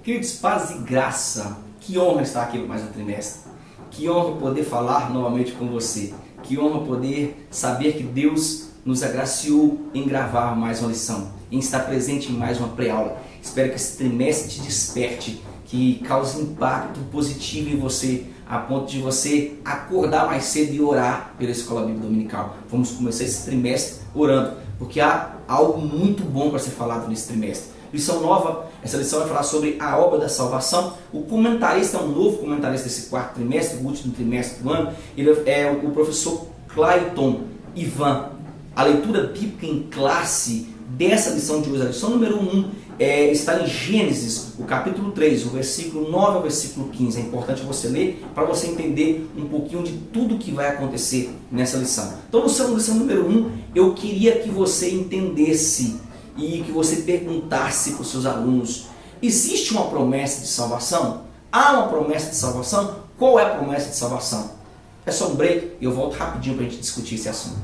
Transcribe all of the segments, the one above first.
Queridos, paz e graça, que honra estar aqui mais um trimestre. Que honra poder falar novamente com você. Que honra poder saber que Deus nos agraciou em gravar mais uma lição, em estar presente em mais uma pré-aula. Espero que esse trimestre te desperte, que cause impacto positivo em você, a ponto de você acordar mais cedo e orar pela Escola Bíblica Dominical. Vamos começar esse trimestre orando, porque há algo muito bom para ser falado nesse trimestre. Lição nova, essa lição vai falar sobre a obra da salvação. O comentarista é um novo comentarista desse quarto trimestre, o último trimestre do ano. Ele é o professor Clayton Ivan. A leitura bíblica em classe dessa lição de hoje, a lição número 1, está em Gênesis, o capítulo 3, o versículo 9 ao versículo 15. É importante você ler para você entender um pouquinho de tudo que vai acontecer nessa lição. Então, lição número 1, eu queria que você entendesse e que você perguntasse para os seus alunos: existe uma promessa de salvação? Há uma promessa de salvação? Qual é a promessa de salvação? É só um break e eu volto rapidinho para a gente discutir esse assunto.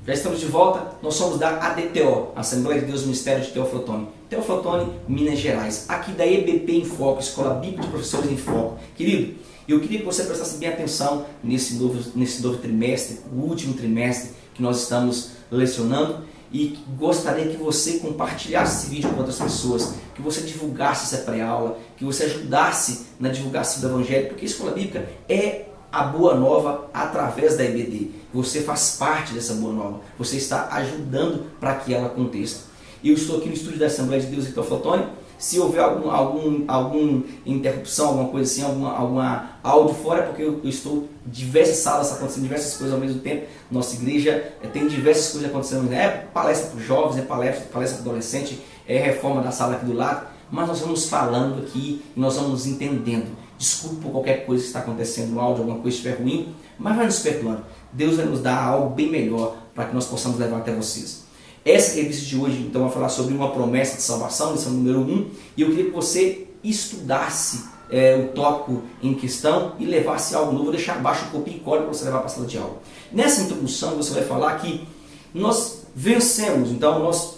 Já estamos de volta, nós somos da ADTO, Assembleia de Deus Ministério de Teoflotone, Minas Gerais, aqui da EBP em Foco, Escola Bíblica de Professores em Foco. Querido, eu queria que você prestasse bem atenção nesse novo trimestre, o último trimestre que nós estamos lecionando, e gostaria que você compartilhasse esse vídeo com outras pessoas, que você divulgasse essa pré-aula, que você ajudasse na divulgação do Evangelho, porque a Escola Bíblica é a boa nova através da EBD. Você faz parte dessa boa nova. Você está ajudando para que ela aconteça. Eu estou aqui no estúdio da Assembleia de Deus em Teoflotone. Se houver alguma interrupção, alguma coisa assim, alguma áudio fora, é porque eu estou em diversas salas acontecendo diversas coisas ao mesmo tempo. Nossa igreja tem diversas coisas acontecendo. É palestra para os jovens, é palestra para adolescente, é reforma da sala aqui do lado. Mas nós vamos falando aqui e nós vamos entendendo. Desculpa por qualquer coisa que está acontecendo no áudio, alguma coisa estiver ruim, mas vai nos perdoando. Deus vai nos dar algo bem melhor para que nós possamos levar até vocês. Essa revista de hoje, então, vai falar sobre uma promessa de salvação, lição número 1, e eu queria que você estudasse o tópico em questão e levasse algo novo. Vou deixar abaixo o copia e cola para você levar para a sala de aula. Nessa introdução, você vai falar que nós vencemos, então nós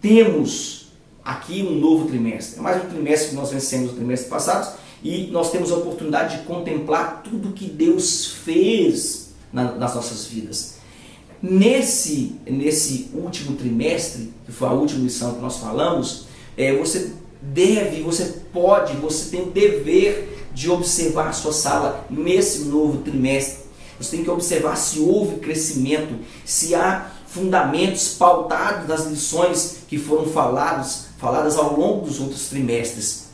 temos aqui um novo trimestre. É mais um trimestre que nós vencemos no trimestre passado, e nós temos a oportunidade de contemplar tudo que Deus fez nas nossas vidas. Nesse último trimestre, que foi a última lição que nós falamos, você tem o dever de observar a sua sala nesse novo trimestre. Você tem que observar se houve crescimento, se há fundamentos pautados nas lições que foram faladas ao longo dos outros trimestres.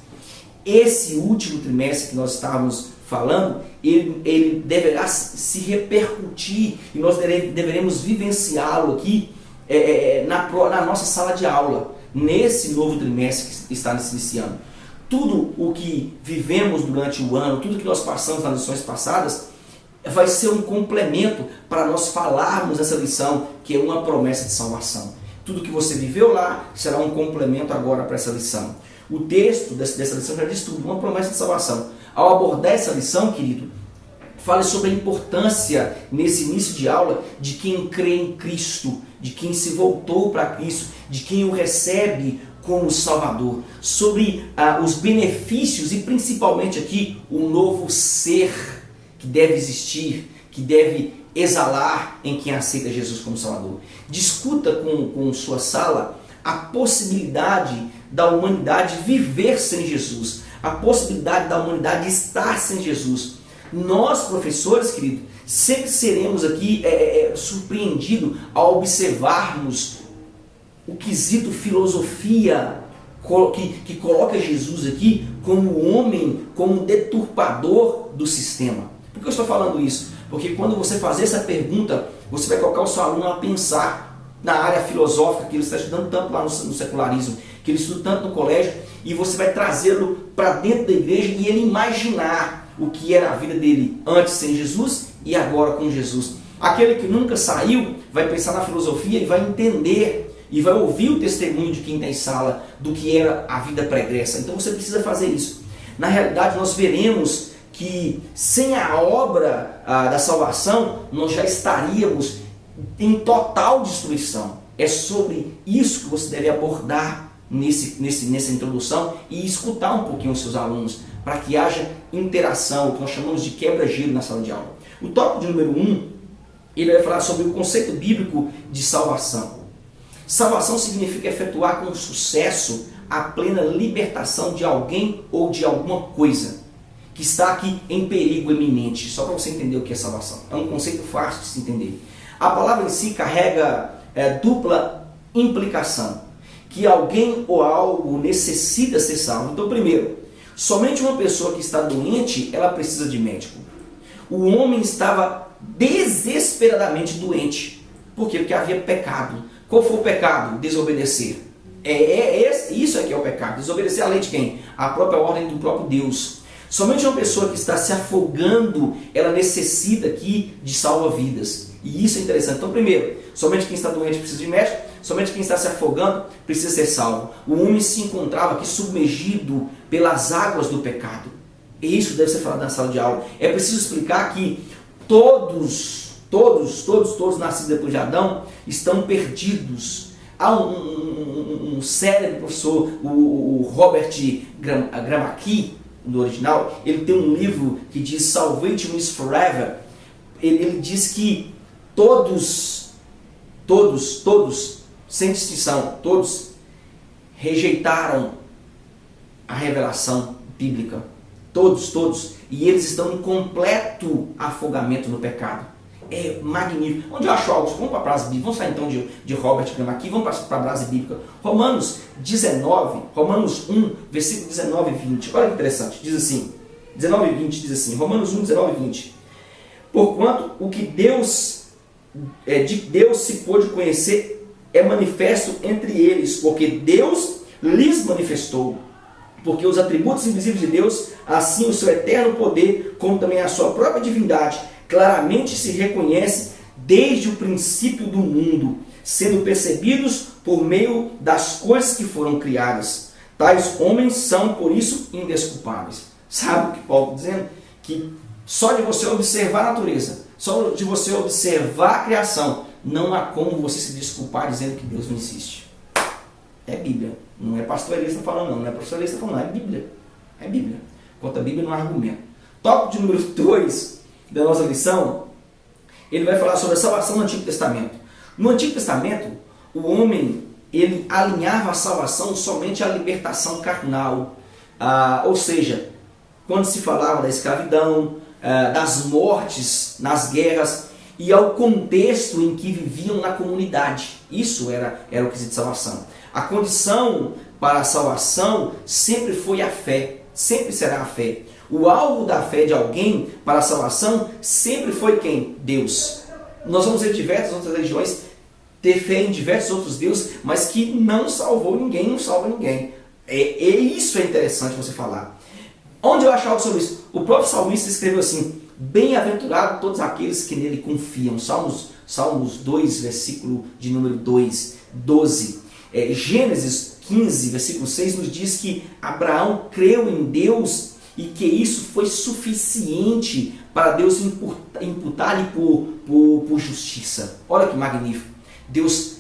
Esse último trimestre que nós estávamos falando, ele deverá se repercutir e nós deveremos vivenciá-lo aqui na nossa sala de aula, nesse novo trimestre que está se iniciando. Tudo o que vivemos durante o ano, tudo que nós passamos nas lições passadas, vai ser um complemento para nós falarmos essa lição, que é uma promessa de salvação. Tudo que você viveu lá será um complemento agora para essa lição. O texto dessa lição já diz tudo, uma promessa de salvação. Ao abordar essa lição, querido, fale sobre a importância, nesse início de aula, de quem crê em Cristo, de quem se voltou para Cristo, de quem o recebe como Salvador, sobre os benefícios e principalmente aqui o novo ser que deve existir, que deve exalar em quem aceita Jesus como Salvador. Discuta com sua sala a possibilidade da humanidade viver sem Jesus, a possibilidade da humanidade estar sem Jesus. Nós, professores, querido, sempre seremos aqui surpreendidos ao observarmos o quesito filosofia que coloca Jesus aqui como homem, como deturpador do sistema. Por que eu estou falando isso? Porque quando você fazer essa pergunta, você vai colocar o seu aluno a pensar na área filosófica que ele está estudando tanto lá no secularismo, que ele estuda tanto no colégio, e você vai trazê-lo para dentro da igreja e ele imaginar o que era a vida dele antes sem Jesus e agora com Jesus. Aquele que nunca saiu vai pensar na filosofia e vai entender e vai ouvir o testemunho de quem está em sala do que era a vida pregressa. Então você precisa fazer isso. Na realidade, nós veremos que sem a obra da salvação, nós já estaríamos em total destruição. É sobre isso que você deve abordar nessa introdução e escutar um pouquinho os seus alunos, para que haja interação, o que nós chamamos de quebra-gelo na sala de aula. O tópico de número 1, ele vai falar sobre o conceito bíblico de salvação. Salvação significa efetuar com sucesso a plena libertação de alguém ou de alguma coisa que está aqui em perigo iminente. Só para você entender o que é salvação. É um conceito fácil de se entender. A palavra em si carrega dupla implicação, que alguém ou algo necessita ser salvo. Então, primeiro, somente uma pessoa que está doente, ela precisa de médico. O homem estava desesperadamente doente. Por quê? Porque havia pecado. Qual foi o pecado? Desobedecer. Isso é que é o pecado. Desobedecer a lei de quem? A própria ordem do próprio Deus. Somente uma pessoa que está se afogando, ela necessita aqui de salva-vidas. E isso é interessante. Então, primeiro, somente quem está doente precisa de médico, somente quem está se afogando precisa ser salvo. O homem se encontrava aqui submergido pelas águas do pecado. E isso deve ser falado na sala de aula. É preciso explicar que todos nascidos depois de Adão estão perdidos. Há um célebre professor, o Robert Gramacki, no original, ele tem um livro que diz Salvation is Forever. Ele diz que todos, sem distinção, todos rejeitaram a revelação bíblica. Todos. E eles estão em completo afogamento no pecado. É magnífico. Onde eu acho algo? Vamos para a frase bíblica. Vamos sair então de Robert Gramacki. Vamos para a frase bíblica. Romanos 1, versículo 19 e 20. Olha que interessante. Diz assim, 19 e 20 diz assim, Romanos 1, 19 e 20. Porquanto o que de Deus se pôde conhecer é manifesto entre eles, porque Deus lhes manifestou. Porque os atributos invisíveis de Deus, assim o seu eterno poder, como também a sua própria divindade, claramente se reconhece desde o princípio do mundo, sendo percebidos por meio das coisas que foram criadas. Tais homens são, por isso, indesculpáveis. Sabe o que Paulo está dizendo? Que só de você observar a natureza, só de você observar a criação, não há como você se desculpar dizendo que Deus não existe. É Bíblia. Não é pastor Elias falando, não é professor Elias falando, não. É Bíblia. É Bíblia. Quanto a Bíblia, não há argumento. Tópico de número 2 da nossa lição, ele vai falar sobre a salvação no Antigo Testamento. No Antigo Testamento, o homem, ele alinhava a salvação somente à libertação carnal. Ou seja, quando se falava da escravidão, das mortes nas guerras e ao contexto em que viviam na comunidade. Isso era o quesito de salvação. A condição para a salvação sempre foi a fé, sempre será a fé. O alvo da fé de alguém para a salvação sempre foi quem? Deus. Nós vamos ver diversas outras religiões ter fé em diversos outros deuses, mas que não salvou ninguém, não salva ninguém. Isso é interessante você falar. Onde eu acho algo sobre isso? O próprio salmista escreveu assim: bem-aventurado todos aqueles que nele confiam. Salmos 2, versículo de número 12. Gênesis 15, versículo 6 nos diz que Abraão creu em Deus e que isso foi suficiente para Deus imputar-lhe por justiça. Olha que magnífico. Deus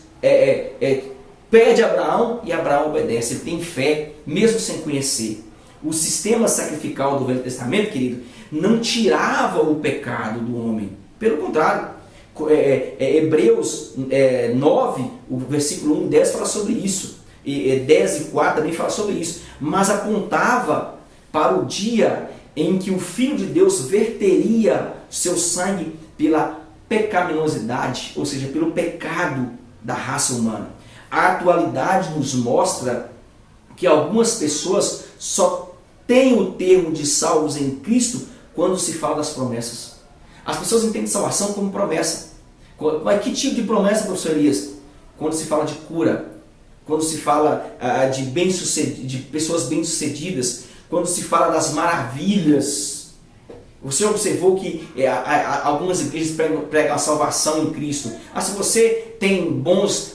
pede a Abraão e Abraão obedece. Ele tem fé, mesmo sem conhecer. O sistema sacrificial do Velho Testamento, querido, não tirava o pecado do homem. Pelo contrário, Hebreus 9, o versículo 1 e 10 fala sobre isso. 10 e 4 também fala sobre isso. Mas apontava para o dia em que o Filho de Deus verteria seu sangue pela pecaminosidade, ou seja, pelo pecado da raça humana. A atualidade nos mostra que algumas pessoas só têm o termo de salvos em Cristo quando se fala das promessas. As pessoas entendem salvação como promessa. Mas que tipo de promessa, professor Elias? Quando se fala de cura, quando se fala de pessoas bem-sucedidas, quando se fala das maravilhas. Você observou que algumas igrejas pregam a salvação em Cristo. Se você tem bons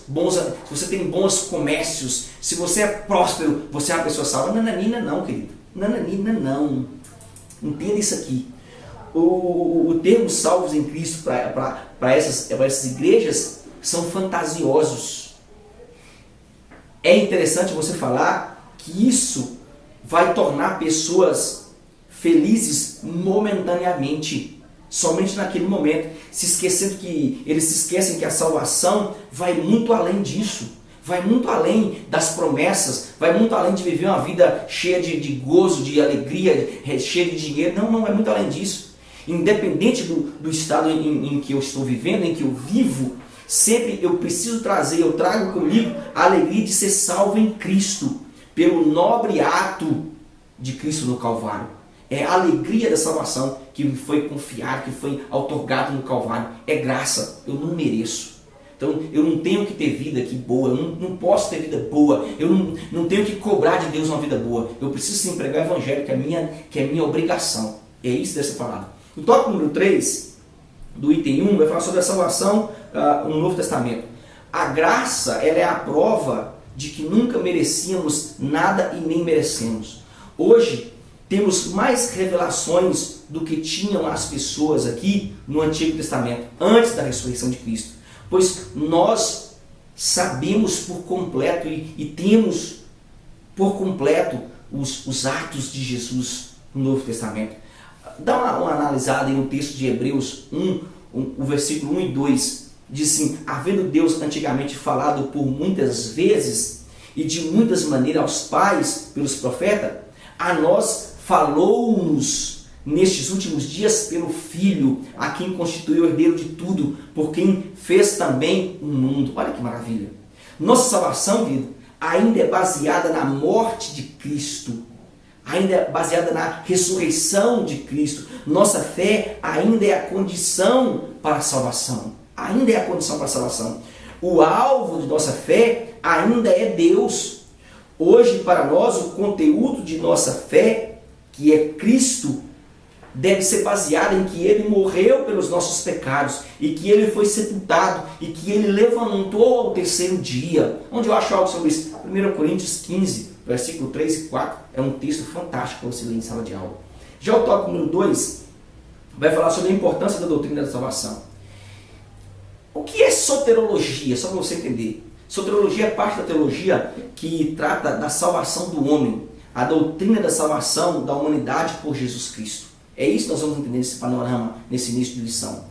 comércios, se você é próspero, você é uma pessoa salva. Nananina não, querido. Nananina não. Entenda isso aqui. O termo salvos em Cristo para essas igrejas são fantasiosos. É interessante você falar que isso vai tornar pessoas felizes momentaneamente, somente naquele momento, eles se esquecem que a salvação vai muito além disso, vai muito além das promessas, vai muito além de viver uma vida cheia de gozo, de alegria, cheia de dinheiro. Não é muito além disso. Independente do estado em que eu estou vivendo, em que eu vivo, sempre eu trago comigo a alegria de ser salvo em Cristo, pelo nobre ato de Cristo no Calvário. É a alegria da salvação que me foi confiada, que foi outorgada no Calvário. É graça, eu não mereço. Então eu não tenho que ter vida aqui boa, eu não posso ter vida boa, eu não tenho que cobrar de Deus uma vida boa. Eu preciso sim pregar o Evangelho, que é minha obrigação. É isso dessa palavra. O tópico número 3, do item 1, vai falar sobre a salvação no Novo Testamento. A graça, ela é a prova de que nunca merecíamos nada e nem merecemos. Hoje, temos mais revelações do que tinham as pessoas aqui no Antigo Testamento, antes da ressurreição de Cristo. Pois nós sabemos por completo e temos por completo os atos de Jesus no Novo Testamento. Dá uma analisada aí no texto de Hebreus 1, o versículo 1 e 2. Diz assim: havendo Deus antigamente falado por muitas vezes e de muitas maneiras aos pais pelos profetas, a nós falou-nos nestes últimos dias pelo Filho, a quem constituiu o herdeiro de tudo, por quem fez também o mundo. Olha que maravilha! Nossa salvação, querido, ainda é baseada na morte de Cristo, ainda é baseada na ressurreição de Cristo. Nossa fé ainda é a condição para a salvação. Ainda é a condição para a salvação. O alvo de nossa fé ainda é Deus. Hoje, para nós, o conteúdo de nossa fé, que é Cristo, deve ser baseado em que Ele morreu pelos nossos pecados e que Ele foi sepultado e que Ele levantou ao terceiro dia. Onde eu acho algo sobre isso? 1 Coríntios 15, versículo 3 e 4, é um texto fantástico para você ler em sala de aula. Já o tópico número 2 vai falar sobre a importância da doutrina da salvação. O que é soterologia? Só para você entender. Soterologia é parte da teologia que trata da salvação do homem, a doutrina da salvação da humanidade por Jesus Cristo. É isso que nós vamos entender nesse panorama, nesse início de lição.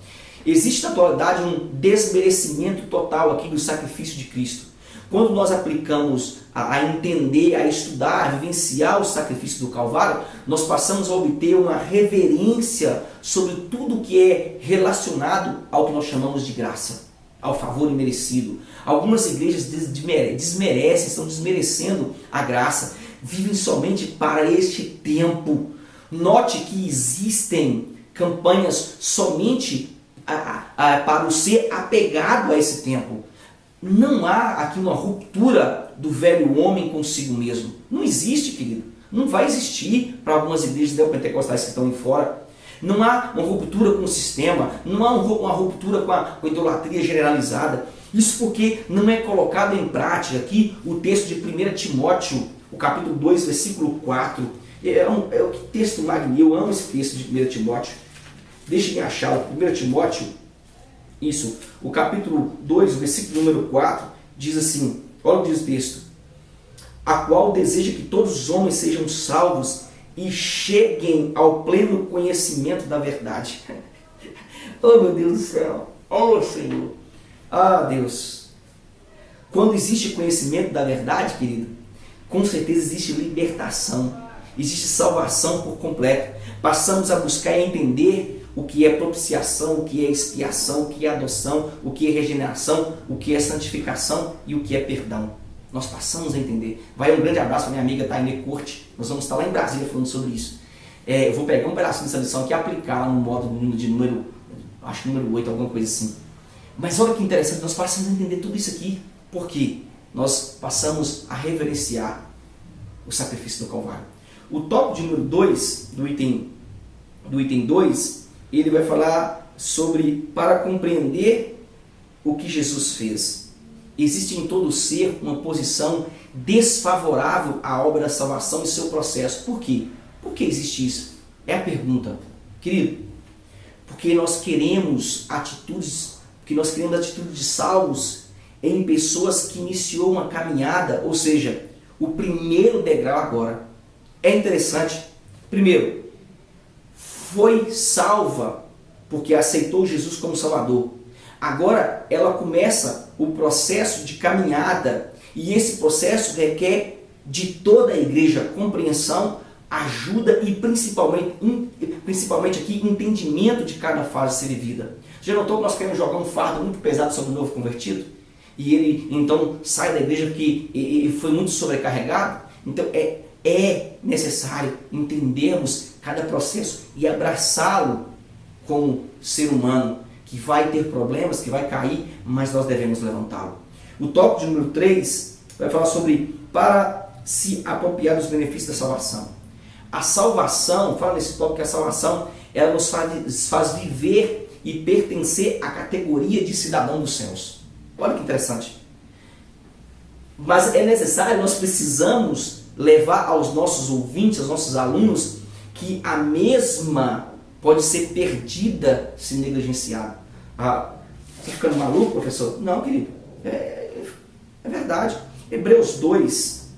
Existe na atualidade um desmerecimento total aqui do sacrifício de Cristo. Quando nós aplicamos a entender, a estudar, a vivenciar o sacrifício do Calvário, nós passamos a obter uma reverência sobre tudo que é relacionado ao que nós chamamos de graça, ao favor imerecido. Algumas igrejas desmerecem, estão desmerecendo a graça, vivem somente para este tempo. Note que existem campanhas somente para o ser apegado a esse tempo. Não há aqui uma ruptura do velho homem consigo mesmo. Não existe, querido. Não vai existir para algumas igrejas neopentecostais que estão aí fora. Não há uma ruptura com o sistema. Não há uma ruptura com a idolatria generalizada. Isso porque não é colocado em prática aqui o texto de 1 Timóteo, o capítulo 2, versículo 4. É um texto magnífico. Eu amo esse texto de 1 Timóteo. Deixa eu achar. 1 Timóteo, isso, o capítulo 2, versículo número 4, diz assim, olha o que diz o texto: a qual deseja que todos os homens sejam salvos e cheguem ao pleno conhecimento da verdade. Oh, meu Deus do céu! Oh, Senhor! Ah, Deus! Quando existe conhecimento da verdade, querido, com certeza existe libertação, existe salvação por completo. Passamos a buscar e entender o que é propiciação, o que é expiação, o que é adoção, o que é regeneração, o que é santificação e o que é perdão. Nós passamos a entender. Vai um grande abraço para minha amiga Taine Curti. Nós vamos estar lá em Brasília falando sobre isso. Eu vou pegar um pedacinho dessa lição aqui e aplicar lá no módulo de número 8, alguma coisa assim. Mas olha que interessante, nós passamos a entender tudo isso aqui. Por quê? Nós passamos a reverenciar o sacrifício do Calvário. O tópico de número 2, do item 2, ele vai falar sobre, para compreender o que Jesus fez. Existe em todo ser uma posição desfavorável à obra da salvação e seu processo. Por quê? Por que existe isso? É a pergunta, querido, porque nós queremos atitudes de salvos em pessoas que iniciou uma caminhada, ou seja, o primeiro degrau agora. É interessante, primeiro, foi salva porque aceitou Jesus como Salvador. Agora ela começa o processo de caminhada, e esse processo requer de toda a igreja compreensão, ajuda e principalmente aqui entendimento de cada fase a ser vivida. Já notou que nós queremos jogar um fardo muito pesado sobre o novo convertido? E ele então sai da igreja porque ele foi muito sobrecarregado? Então é necessário entendermos cada processo e abraçá-lo como ser humano, que vai ter problemas, que vai cair, mas nós devemos levantá-lo. O tópico de número 3 vai falar sobre para se apropriar dos benefícios da salvação. A salvação, fala nesse tópico que a salvação, ela nos faz viver e pertencer à categoria de cidadão dos céus. Olha que interessante. Mas é necessário, nós precisamos levar aos nossos ouvintes, aos nossos alunos, que a mesma pode ser perdida se negligenciada. Está ficando maluco, professor? Não, querido. É verdade. Hebreus 2,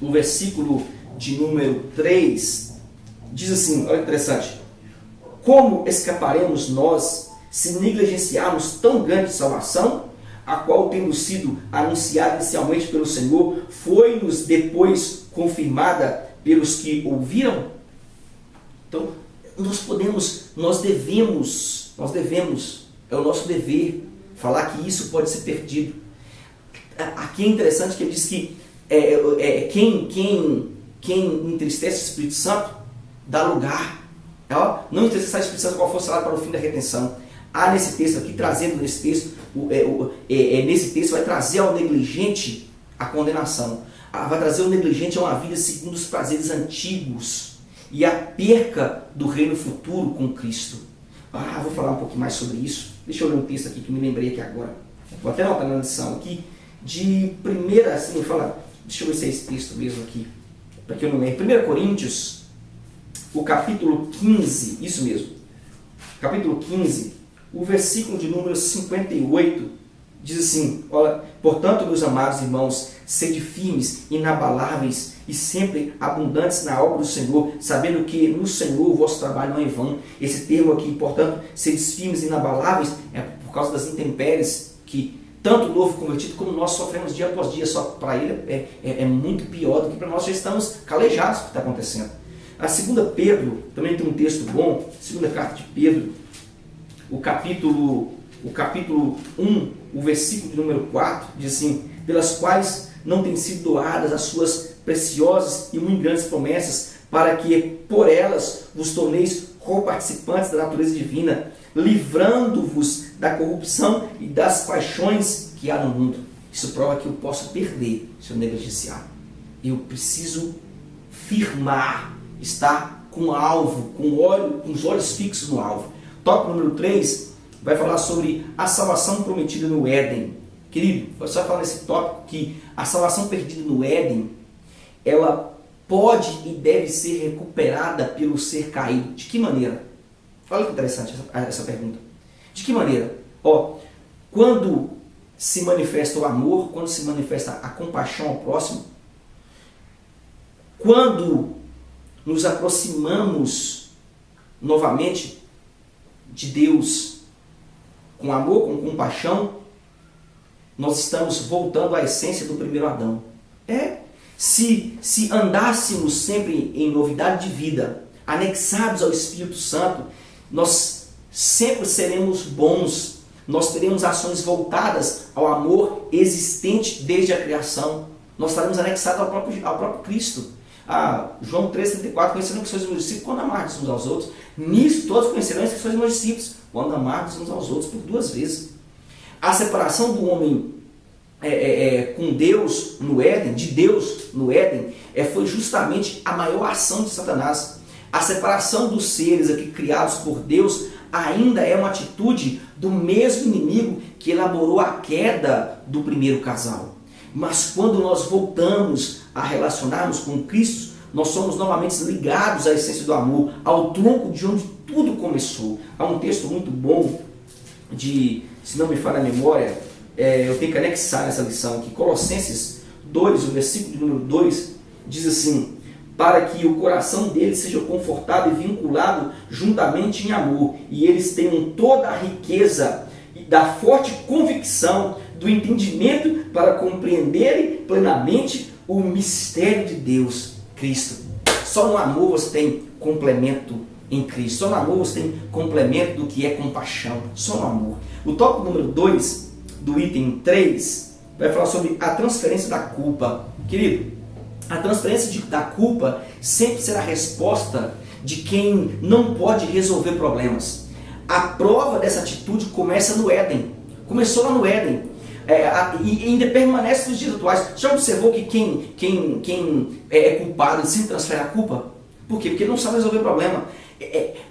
o versículo de número 3, diz assim, olha que interessante. Como escaparemos nós se negligenciarmos tão grande salvação, a qual, tendo sido anunciada inicialmente pelo Senhor, foi-nos depois confirmada pelos que ouviram? Então, nós devemos, é o nosso dever, falar que isso pode ser perdido. Aqui é interessante que ele diz que quem entristece o Espírito Santo, dá lugar. Não entristecer o Espírito Santo qual for o salário para o fim da retenção. Há nesse texto aqui, trazendo nesse texto, nesse texto vai trazer ao negligente a condenação. Vai trazer ao negligente a uma vida segundo os prazeres antigos e a perca do reino futuro com Cristo. Vou falar um pouquinho mais sobre isso. Deixa eu ler um texto aqui que me lembrei aqui agora. Vou até anotar na lição aqui. De primeira, assim, deixa eu ver se é esse texto mesmo aqui, para que eu não lembre. 1 Coríntios, o capítulo 15, isso mesmo. Capítulo 15, o versículo de número 58, diz assim, olha, portanto, meus amados irmãos, sede firmes, inabaláveis e sempre abundantes na obra do Senhor, sabendo que no Senhor o vosso trabalho não é em vão. Esse termo aqui, portanto, sede firmes, inabaláveis, é por causa das intempéries que tanto o novo convertido como nós sofremos dia após dia, só para ele é muito pior do que para nós, já estamos calejados do que está acontecendo. A 2 Pedro, também tem um texto bom, 2 carta de Pedro, o capítulo 1, o versículo de número 4, diz assim, pelas quais não têm sido doadas as suas preciosas e muito grandes promessas, para que por elas vos torneis co-participantes da natureza divina, livrando-vos da corrupção e das paixões que há no mundo. Isso prova que eu posso perder se eu negligenciar. Eu preciso firmar, estar com o alvo, com os olhos fixos no alvo. Tópico número 3 vai falar sobre a salvação prometida no Éden. Querido, você vai falar nesse tópico que a salvação perdida no Éden, ela pode e deve ser recuperada pelo ser caído. De que maneira? Olha que interessante essa pergunta. De que maneira? Quando se manifesta o amor, quando se manifesta a compaixão ao próximo, quando nos aproximamos novamente de Deus com amor, com compaixão, nós estamos voltando à essência do primeiro Adão. Se andássemos sempre em novidade de vida, anexados ao Espírito Santo, nós sempre seremos bons, nós teremos ações voltadas ao amor existente desde a criação, nós estaremos anexados ao próprio Cristo. João 3,34, conhecerão que sois meus discípulos quando amardes uns aos outros. Nisso todos conhecerão que sois meus discípulos quando amardes uns aos outros, por 2 vezes. A separação do homem com Deus no Éden, de Deus no Éden, foi justamente a maior ação de Satanás. A separação dos seres aqui criados por Deus ainda é uma atitude do mesmo inimigo que elaborou a queda do primeiro casal. Mas quando nós voltamos a relacionarmos com Cristo, nós somos novamente ligados à essência do amor, ao tronco de onde tudo começou. Há um texto muito bom, se não me falha a memória, eu tenho que anexar essa lição aqui, Colossenses 2, o versículo de número 2, diz assim: para que o coração deles seja confortado e vinculado juntamente em amor, e eles tenham toda a riqueza da forte convicção do entendimento para compreenderem plenamente o mistério de Deus, Cristo. Só no amor você tem complemento em Cristo. Só no amor você tem complemento do que é compaixão. Só no amor. O tópico número 2 do item 3 vai falar sobre a transferência da culpa. Querido, a transferência da culpa sempre será a resposta de quem não pode resolver problemas. A prova dessa atitude começa no Éden. Começou lá no Éden. E ainda permanece nos dias atuais. Já observou que quem é culpado sempre transfere a culpa? Por quê? Porque ele não sabe resolver o problema.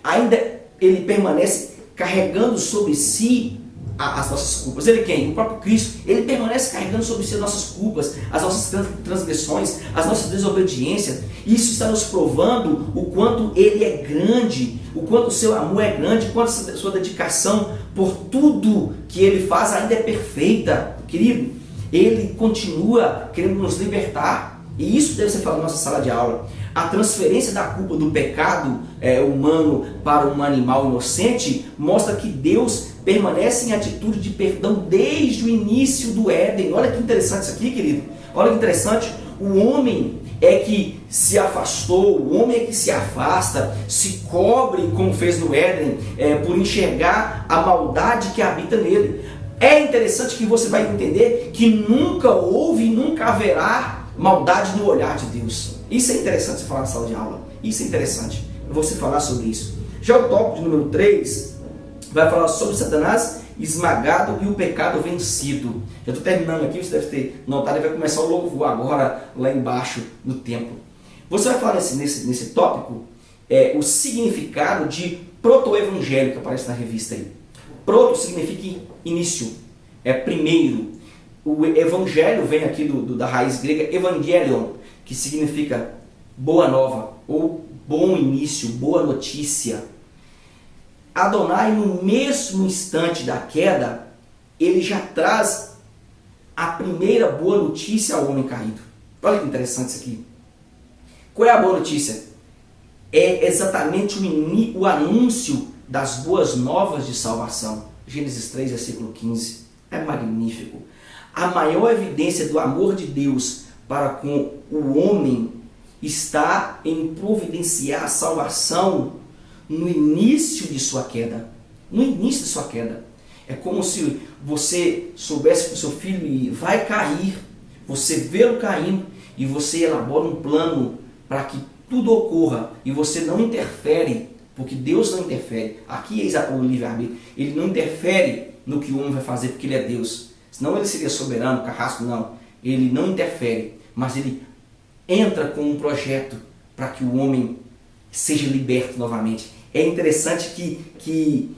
Ainda ele permanece carregando sobre si as nossas culpas. Ele quem? O próprio Cristo. Ele permanece carregando sobre si as nossas culpas, as nossas transgressões, as nossas desobediências. Isso está nos provando o quanto ele é grande, o quanto o seu amor é grande, o quanto a sua dedicação por tudo que ele faz ainda é perfeita. Querido, ele continua querendo nos libertar. E isso deve ser falado na nossa sala de aula. A transferência da culpa do pecado humano para um animal inocente mostra que Deus permanece em atitude de perdão desde o início do Éden. Olha que interessante isso aqui, querido. Olha que interessante. O homem é que se afastou, o homem é que se afasta, se cobre, como fez no Éden, por enxergar a maldade que habita nele. É interessante que você vai entender que nunca houve e nunca haverá maldade no olhar de Deus. Isso é interessante você falar na sala de aula. Isso é interessante você falar sobre isso. Já o tópico de número 3 vai falar sobre Satanás esmagado e o pecado vencido. Já estou terminando aqui, você deve ter notado, e vai começar o louvor agora lá embaixo no templo. Você vai falar nesse tópico o significado de proto-evangelho que aparece na revista aí. Proto significa início, primeiro. O evangelho vem aqui da raiz grega evangelion, que significa boa nova, ou bom início, boa notícia. Adonai, no mesmo instante da queda, ele já traz a primeira boa notícia ao homem caído. Olha que interessante isso aqui. Qual é a boa notícia? É exatamente o anúncio das boas novas de salvação. Gênesis 3, versículo 15. É magnífico. A maior evidência do amor de Deus para com o homem está em providenciar a salvação no início de sua queda. No início de sua queda. É como se você soubesse que o seu filho vai cair, você vê-lo caindo e você elabora um plano para que tudo ocorra e você não interfere, porque Deus não interfere. Aqui é o livre-arbítrio. Ele não interfere no que o homem vai fazer porque ele é Deus. Senão ele seria soberano, carrasco, não. Ele não interfere, mas ele entra com um projeto para que o homem seja liberto novamente. É interessante que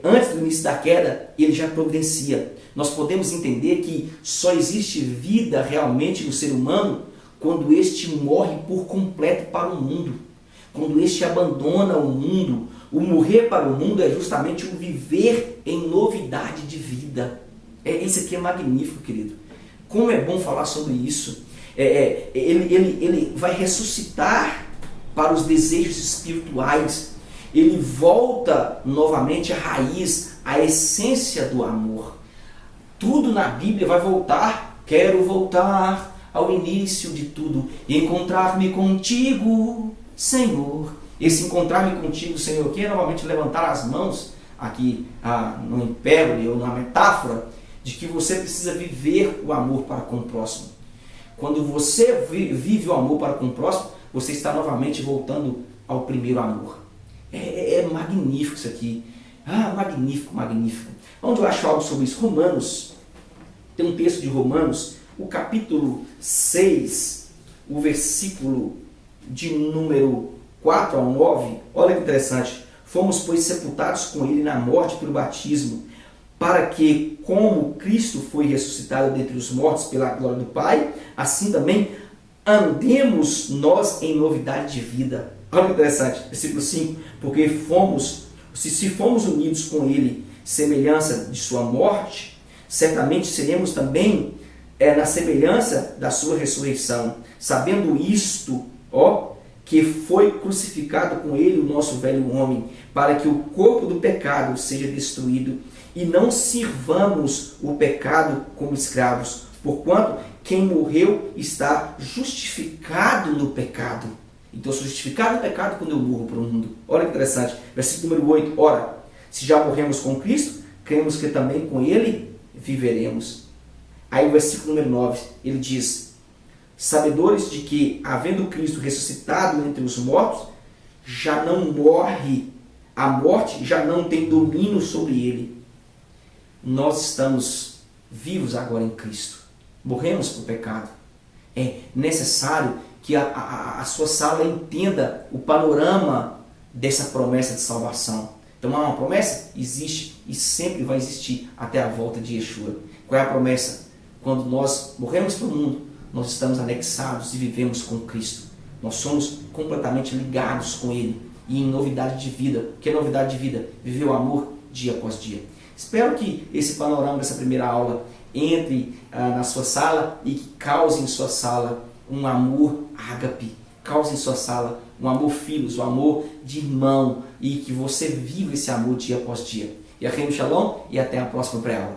antes do início da queda, ele já providencia. Nós podemos entender que só existe vida realmente no ser humano quando este morre por completo para o mundo. Quando este abandona o mundo. O morrer para o mundo é justamente o viver em novidade de vida. Isso aqui é magnífico, querido. Como é bom falar sobre isso. Ele vai ressuscitar para os desejos espirituais. Ele volta novamente à raiz, à essência do amor. Tudo na Bíblia vai voltar. Quero voltar ao início de tudo e encontrar-me contigo, Senhor. Esse encontrar-me contigo, Senhor, que é novamente levantar as mãos aqui no hipérbole ou na metáfora de que você precisa viver o amor para com o próximo. Quando você vive o amor para com o próximo, você está novamente voltando ao primeiro amor. É magnífico isso aqui. Magnífico, magnífico. Onde eu acho algo sobre isso? Romanos. Tem um texto de Romanos, o capítulo 6, o versículo de número 4 ao 9. Olha que interessante. Fomos, pois, sepultados com ele na morte pelo batismo, para que, como Cristo foi ressuscitado dentre os mortos pela glória do Pai, assim também andemos nós em novidade de vida. Olha que interessante, versículo 5, porque se fomos unidos com ele, semelhança de sua morte, certamente seremos também na semelhança da sua ressurreição, sabendo isto, que foi crucificado com ele o nosso velho homem, para que o corpo do pecado seja destruído, e não sirvamos o pecado como escravos, porquanto quem morreu está justificado no pecado. Então, sou justificado no pecado quando eu morro para o mundo. Olha que interessante. Versículo número 8. Ora, se já morremos com Cristo, cremos que também com Ele viveremos. Aí o versículo número 9, ele diz: sabedores de que, havendo Cristo ressuscitado entre os mortos, já não morre, a morte já não tem domínio sobre ele. Nós estamos vivos agora em Cristo. Morremos para o pecado. É necessário que a sua sala entenda o panorama dessa promessa de salvação. Então, há uma promessa? Existe e sempre vai existir até a volta de Yeshua. Qual é a promessa? Quando nós morremos para o mundo, nós estamos anexados e vivemos com Cristo. Nós somos completamente ligados com Ele e em novidade de vida. O que é novidade de vida? Viver o amor dia após dia. Espero que esse panorama dessa primeira aula entre na sua sala e que cause em sua sala um amor ágape, cause em sua sala um amor filhos, um amor de irmão, e que você viva esse amor dia após dia. E Shalom, e até a próxima pré-aula.